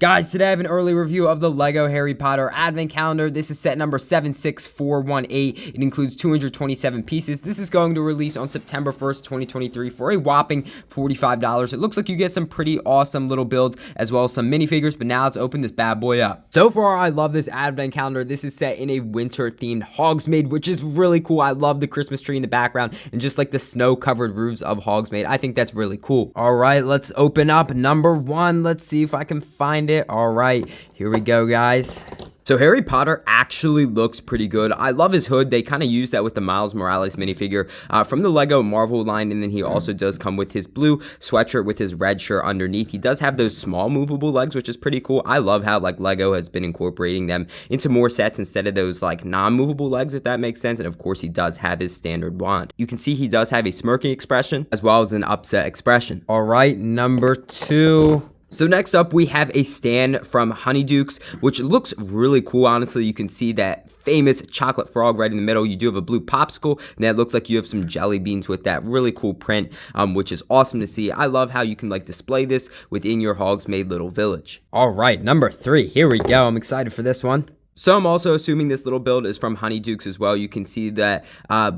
Guys, today I have an early review of the LEGO Harry Potter Advent Calendar. This is set number 76418. It includes 227 pieces. This is going to release on September 1st, 2023 for a whopping $45. It looks like you get some pretty awesome little builds as well as some minifigures, but now let's open this bad boy up. So far, I love this Advent Calendar. This is set in a winter-themed Hogsmeade, which is really cool. I love the Christmas tree in the background and just like the snow-covered roofs of Hogsmeade. I think that's really cool. All right, let's open up number one. Let's see if I can find it. All right, here we go, guys. So Harry Potter actually looks pretty good. I love his hood. They kind of use that with the Miles Morales minifigure from the LEGO Marvel line, and then he also does come with his blue sweatshirt with his red shirt underneath. He does have those small movable legs, which is pretty cool. I love how like LEGO has been incorporating them into more sets instead of those like non-movable legs, if that makes sense. And of course, he does have his standard wand. You can see he does have a smirking expression as well as an upset expression. All right, number two. So next up, we have a stand from Honeydukes, which looks really cool. Honestly, you can see that famous chocolate frog right in the middle. You do have a blue popsicle, and that looks like you have some jelly beans with that really cool print, which is awesome to see. I love how you can like display this within your Hogsmeade little village. All right, number three. Here we go. I'm excited for this one. So I'm also assuming this little build is from Honeydukes as well. You can see that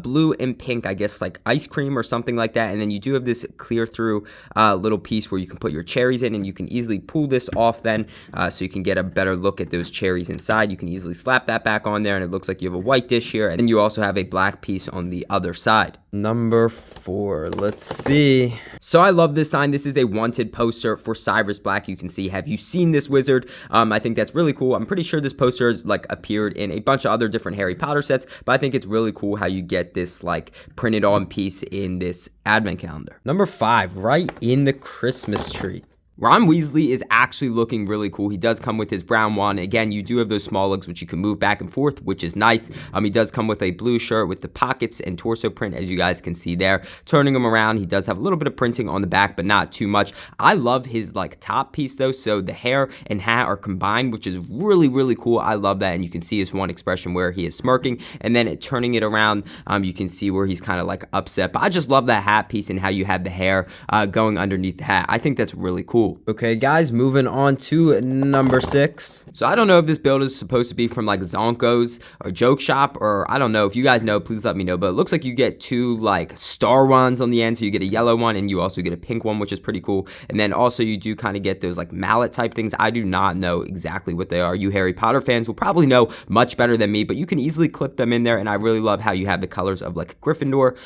blue and pink, I guess like ice cream or something like that. And then you do have this clear through little piece where you can put your cherries in, and you can easily pull this off then so you can get a better look at those cherries inside. You can easily slap that back on there, and it looks like you have a white dish here. And then you also have a black piece on the other side. Number four, let's see. So I love this sign. This is a wanted poster for Cyrus Black. You can see, have you seen this wizard? I think that's really cool. I'm pretty sure this poster has like appeared in a bunch of other different Harry Potter sets, but I think it's really cool how you get this like printed on piece in this advent calendar. Number five, right in the Christmas tree. Ron Weasley is actually looking really cool. He does come with his brown wand. Again, you do have those small legs which you can move back and forth, which is nice. He does come with a blue shirt with the pockets and torso print, as you guys can see there. Turning him around, he does have a little bit of printing on the back, but not too much. I love his like top piece though, so the hair and hat are combined, which is really, really cool. I love that, and you can see his one expression where he is smirking, and then turning it around, you can see where he's kind of like upset. But I just love that hat piece and how you have the hair going underneath the hat. I think that's really cool. Okay, guys, moving on to number six. So I don't know if this build is supposed to be from like Zonko's or Joke Shop, or I don't know. If you guys know, please let me know. But it looks like you get two like star wands on the end. So you get a yellow one and you also get a pink one, which is pretty cool. And then also you do kind of get those like mallet type things. I do not know exactly what they are. You Harry Potter fans will probably know much better than me, but you can easily clip them in there. And I really love how you have the colors of like Gryffindor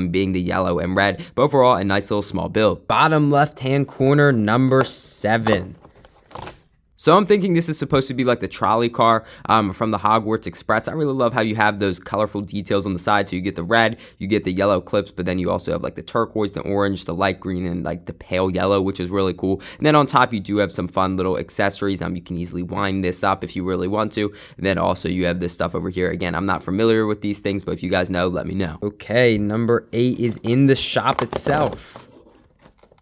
being the yellow and red. But overall, a nice little small build. Bottom left-hand corner, number 7. So I'm thinking this is supposed to be like the trolley car from the Hogwarts Express. I really love how you have those colorful details on the side. So you get the red, you get the yellow clips, but then you also have like the turquoise, the orange, the light green, and like the pale yellow, which is really cool. And then on top, you do have some fun little accessories. You can easily wind this up if you really want to. And then also you have this stuff over here. Again, I'm not familiar with these things, but if you guys know, let me know. Okay, number 8 is in the shop itself.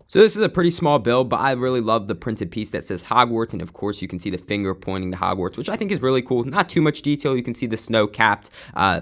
So this is a pretty small build, but I really love the printed piece that says Hogwarts, and of course you can see the finger pointing to Hogwarts, which I think is really cool. Not too much detail. You can see the snow-capped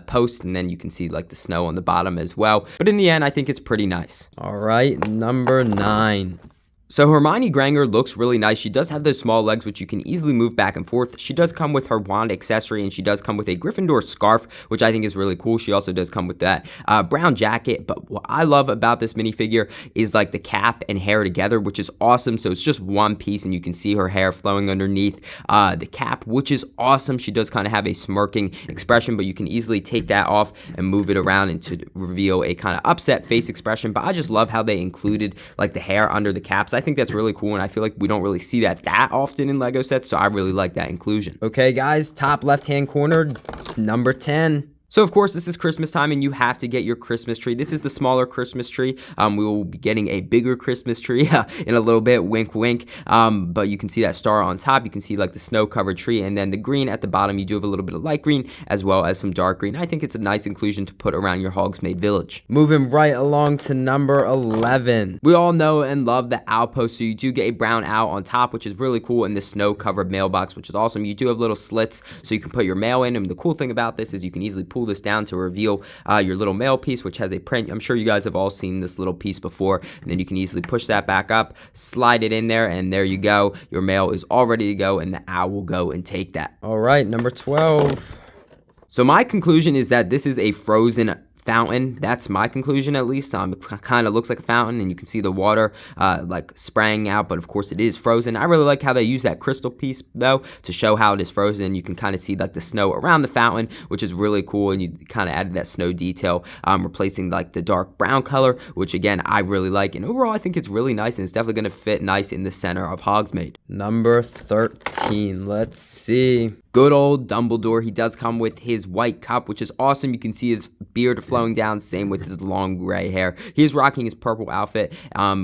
post, and then you can see like the snow on the bottom as well. But in the end, I think it's pretty nice. All right, number 9. So Hermione Granger looks really nice. She does have those small legs, which you can easily move back and forth. She does come with her wand accessory, and she does come with a Gryffindor scarf, which I think is really cool. She also does come with that brown jacket. But what I love about this minifigure is like the cap and hair together, which is awesome. So it's just one piece, and you can see her hair flowing underneath the cap, which is awesome. She does kind of have a smirking expression, but you can easily take that off and move it around and to reveal a kind of upset face expression. But I just love how they included like the hair under the caps. I think that's really cool, and I feel like we don't really see that often in LEGO sets, so I really like that inclusion. Okay, guys, top left-hand corner, number 10. So, of course, this is Christmas time, and you have to get your Christmas tree. This is the smaller Christmas tree. We will be getting a bigger Christmas tree in a little bit, wink, wink. But you can see that star on top. You can see, like, the snow-covered tree, and then the green at the bottom. You do have a little bit of light green as well as some dark green. I think it's a nice inclusion to put around your Hogsmeade village. Moving right along to number 11. We all know and love the outpost, so you do get a brown owl on top, which is really cool, and the snow-covered mailbox, which is awesome. You do have little slits, so you can put your mail in, and the cool thing about this is you can easily pull pull this down to reveal your little mail piece, which has a print. I'm sure you guys have all seen this little piece before, and then you can easily push that back up, slide it in there, and there you go. Your mail is all ready to go, and the owl will go and take that. All right, number 12. So my conclusion is that this is a frozen fountain. That's my conclusion, at least. It kind of looks like a fountain, and you can see the water like spraying out, but of course it is frozen. I really like how they use that crystal piece though to show how it is frozen. You can kind of see like the snow around the fountain, which is really cool, and you kind of added that snow detail, replacing like the dark brown color, which again I really like, and overall I think it's really nice, and it's definitely going to fit nice in the center of Hogsmeade. Number 13. Let's see. Good old Dumbledore. He does come with his white cup, which is awesome. You can see his beard flowing down, same with his long gray hair. He is rocking his purple outfit.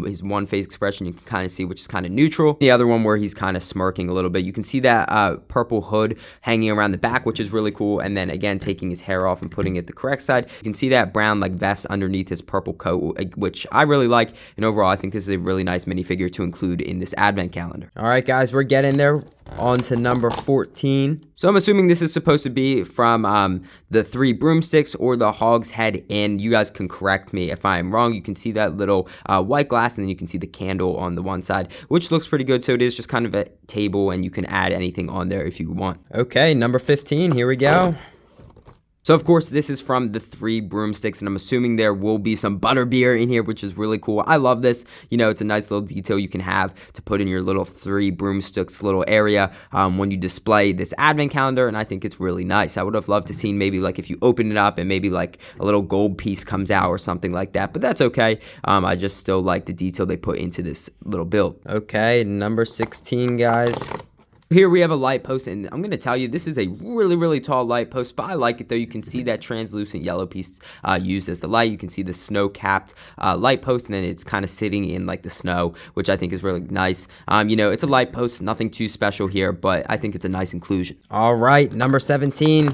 His one face expression you can kind of see, which is kind of neutral. The other one where he's kind of smirking a little bit. You can see that purple hood hanging around the back, which is really cool. And then again, taking his hair off and putting it the correct side. You can see that brown like vest underneath his purple coat, which I really like. And overall, I think this is a really nice minifigure to include in this advent calendar. All right, guys, we're getting there. On to number 14. So I'm assuming this is supposed to be from the Three Broomsticks or the Hogshead Inn. You guys can correct me if I am wrong. You can see that little white glass, and then you can see the candle on the one side, which looks pretty good. So it is just kind of a table, and you can add anything on there if you want. Okay, number 15. Here we go. So, of course, this is from the Three Broomsticks, and I'm assuming there will be some butterbeer in here, which is really cool. I love this. You know, it's a nice little detail you can have to put in your little Three Broomsticks little area when you display this advent calendar, and I think it's really nice. I would have loved to see maybe, like, if you open it up and maybe, like, a little gold piece comes out or something like that, but that's okay. I just still like the detail they put into this little build. Okay, number 16, guys. Here we have a light post, and I'm going to tell you, this is a really, really tall light post, but I like it, though. You can see that translucent yellow piece used as the light. You can see the snow-capped light post, and then it's kind of sitting in, like, the snow, which I think is really nice. You know, it's a light post, nothing too special here, but I think it's a nice inclusion. All right, number 17.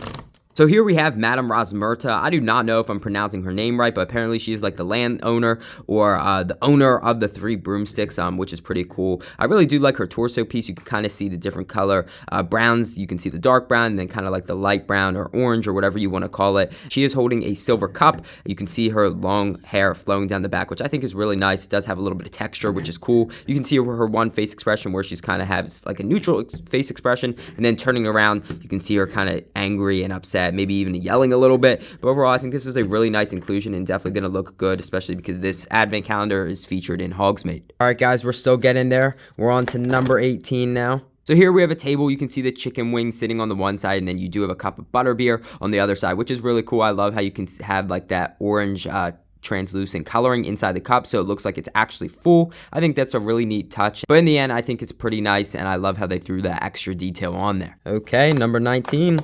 So here we have Madame Rosmerta. I do not know if I'm pronouncing her name right, but apparently she is like the landowner or the owner of the Three Broomsticks, which is pretty cool. I really do like her torso piece. You can kind of see the different color browns. You can see the dark brown and then kind of like the light brown or orange or whatever you want to call it. She is holding a silver cup. You can see her long hair flowing down the back, which I think is really nice. It does have a little bit of texture, which is cool. You can see her one face expression where she's kind of has like a neutral face expression, and then turning around, you can see her kind of angry and upset, maybe even yelling a little bit. But overall, I think this was a really nice inclusion and definitely going to look good, especially because this advent calendar is featured in Hogsmeade. All right, guys, we're still getting there. We're on to number 18 now. So here we have a table. You can see the chicken wing sitting on the one side, and then you do have a cup of butterbeer on the other side, which is really cool. I love how you can have like that orange translucent coloring inside the cup, so it looks like it's actually full. I think that's a really neat touch, but in the end I think it's pretty nice, and I love how they threw that extra detail on there. Okay, number 19.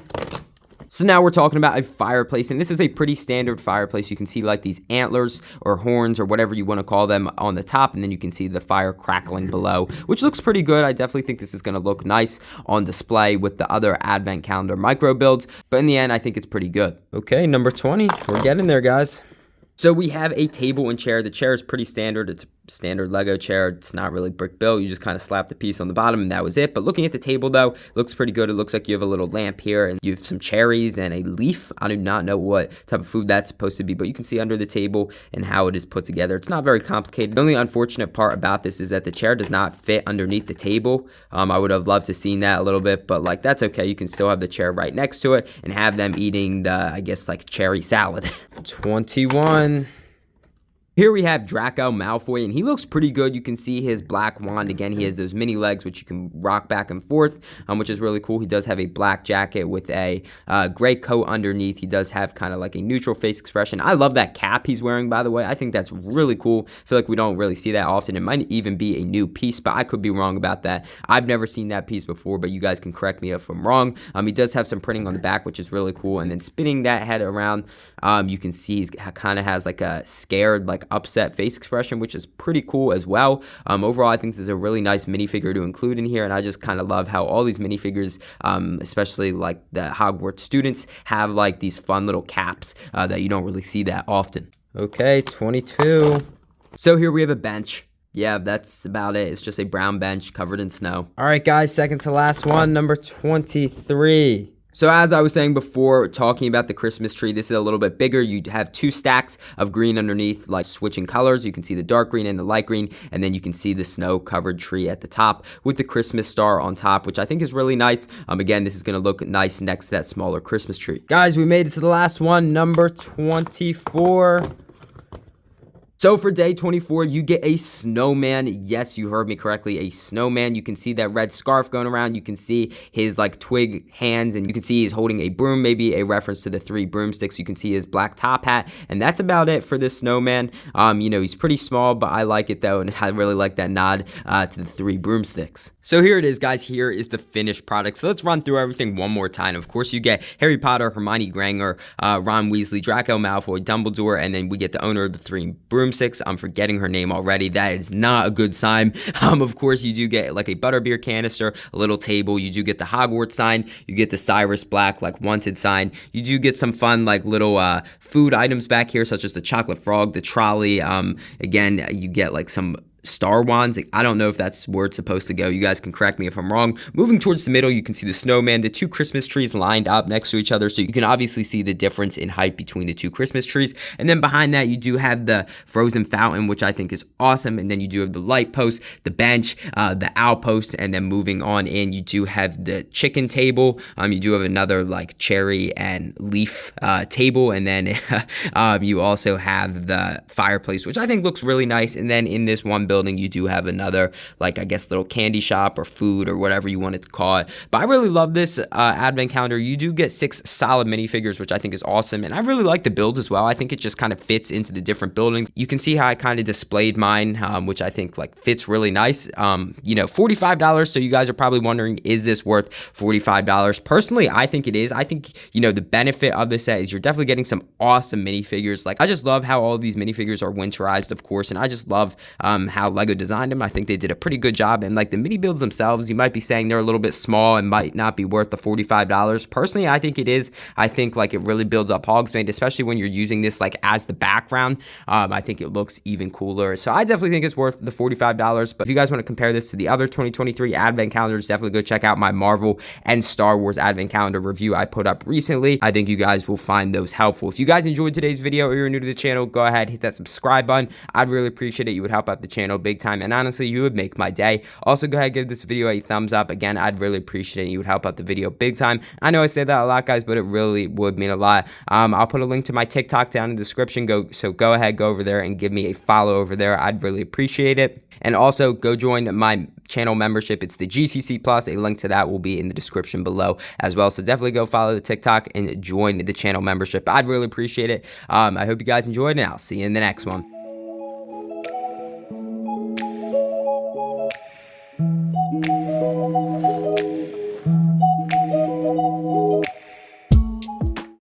So now we're talking about a fireplace, and this is a pretty standard fireplace. You can see like these antlers or horns or whatever you want to call them on the top, and then you can see the fire crackling below, which looks pretty good. I definitely think this is going to look nice on display with the other advent calendar micro builds, but in the end I think it's pretty good. Okay, number 20. We're getting there, guys. So we have a table and chair. The chair is pretty standard. It's a standard Lego chair. It's not really brick built. You just kind of slap the piece on the bottom and that was it. But looking at the table though, it looks pretty good. It looks like you have a little lamp here and you have some cherries and a leaf. I do not know what type of food that's supposed to be, but you can see under the table and how it is put together. It's not very complicated. The only unfortunate part about this is that the chair does not fit underneath the table. I would have loved to seen that a little bit, but like that's okay. You can still have the chair right next to it and have them eating the, I guess, like cherry salad. 21. Here we have Draco Malfoy, and he looks pretty good. You can see his black wand. Again, he has those mini legs, which you can rock back and forth, which is really cool. He does have a black jacket with a gray coat underneath. He does have kind of like a neutral face expression. I love that cap he's wearing, by the way. I think that's really cool. I feel like we don't really see that often. It might even be a new piece, but I could be wrong about that. I've never seen that piece before, but you guys can correct me if I'm wrong. He does have some printing on the back, which is really cool, and then spinning that head around, you can see he's kind of has like a scared, like upset face expression, which is pretty cool as well. Overall, I think this is a really nice minifigure to include in here, and I just kind of love how all these minifigures, especially like the Hogwarts students, have like these fun little caps that you don't really see that often. Okay, 22. So here we have a bench. Yeah, that's about it. It's just a brown bench covered in snow. All right, guys, second to last one, number 23. So as I was saying before, talking about the Christmas tree, this is a little bit bigger. You have 2 stacks of green underneath, like switching colors. You can see the dark green and the light green, and then you can see the snow-covered tree at the top with the Christmas star on top, which I think is really nice. Again, this is going to look nice next to that smaller Christmas tree. Guys, we made it to the last one, number 24. So for day 24, you get a snowman. Yes, you heard me correctly, a snowman. You can see that red scarf going around. You can see his like twig hands, and you can see he's holding a broom, maybe a reference to the 3 broomsticks. You can see his black top hat, and that's about it for this snowman. You know, he's pretty small, but I like it though, and I really like that nod to the 3 broomsticks. So here it is, guys. Here is the finished product. So let's run through everything one more time. Of course, you get Harry Potter, Hermione Granger, Ron Weasley, Draco Malfoy, Dumbledore, and then we get the owner of the 3 broomsticks. I'm forgetting her name already. That is not a good sign. Of course, you do get like a butterbeer canister, a little table. You do get the Hogwarts sign. You get the Cyrus Black like wanted sign. You do get some fun like little food items back here, such as the chocolate frog, the trolley. Again, you get like some Star Wands. I don't know if that's where it's supposed to go. You guys can correct me if I'm wrong. Moving towards the middle, you can see the snowman, the 2 Christmas trees lined up next to each other, so you can obviously see the difference in height between the 2 Christmas trees. And then behind that, you do have the frozen fountain, which I think is awesome. And then you do have the light post, the bench, the owl post, and then moving on in, you do have the chicken table. You do have another like cherry and leaf table, and then you also have the fireplace, which I think looks really nice. And then in this one building, you do have another, like, I guess, little candy shop or food or whatever you want to call it. But I really love this advent calendar. You do get 6 solid minifigures, which I think is awesome. And I really like the build as well. I think it just kind of fits into the different buildings. You can see how I kind of displayed mine, which I think like fits really nice. You know, $45. So you guys are probably wondering, is this worth $45? Personally, I think it is. I think, you know, the benefit of this set is you're definitely getting some awesome minifigures. Like, I just love how all these minifigures are winterized, of course. And I just love how LEGO designed them. I think they did a pretty good job. And like the mini builds themselves, you might be saying they're a little bit small and might not be worth the $45. Personally, I think it is. I think like it really builds up Hogsmeade, especially when you're using this like as the background. I think it looks even cooler. So I definitely think it's worth the $45. But if you guys want to compare this to the other 2023 advent calendars, definitely go check out my Marvel and Star Wars advent calendar review I put up recently. I think you guys will find those helpful. If you guys enjoyed today's video or you're new to the channel, go ahead, hit that subscribe button. I'd really appreciate it. You would help out the channel big time, and honestly, you would make my day. Also, go ahead, give this video a thumbs up. Again, I'd really appreciate it. You would help out the video big time. I know I say that a lot, guys, but it really would mean a lot. I'll put a link to my TikTok down in the description. So go ahead, go over there and give me a follow over there. I'd really appreciate it. And also, go join my channel membership. It's the GCC Plus. A link to that will be in the description below as well. So definitely go follow the TikTok and join the channel membership. I'd really appreciate it. I hope you guys enjoyed, and I'll see you in the next one.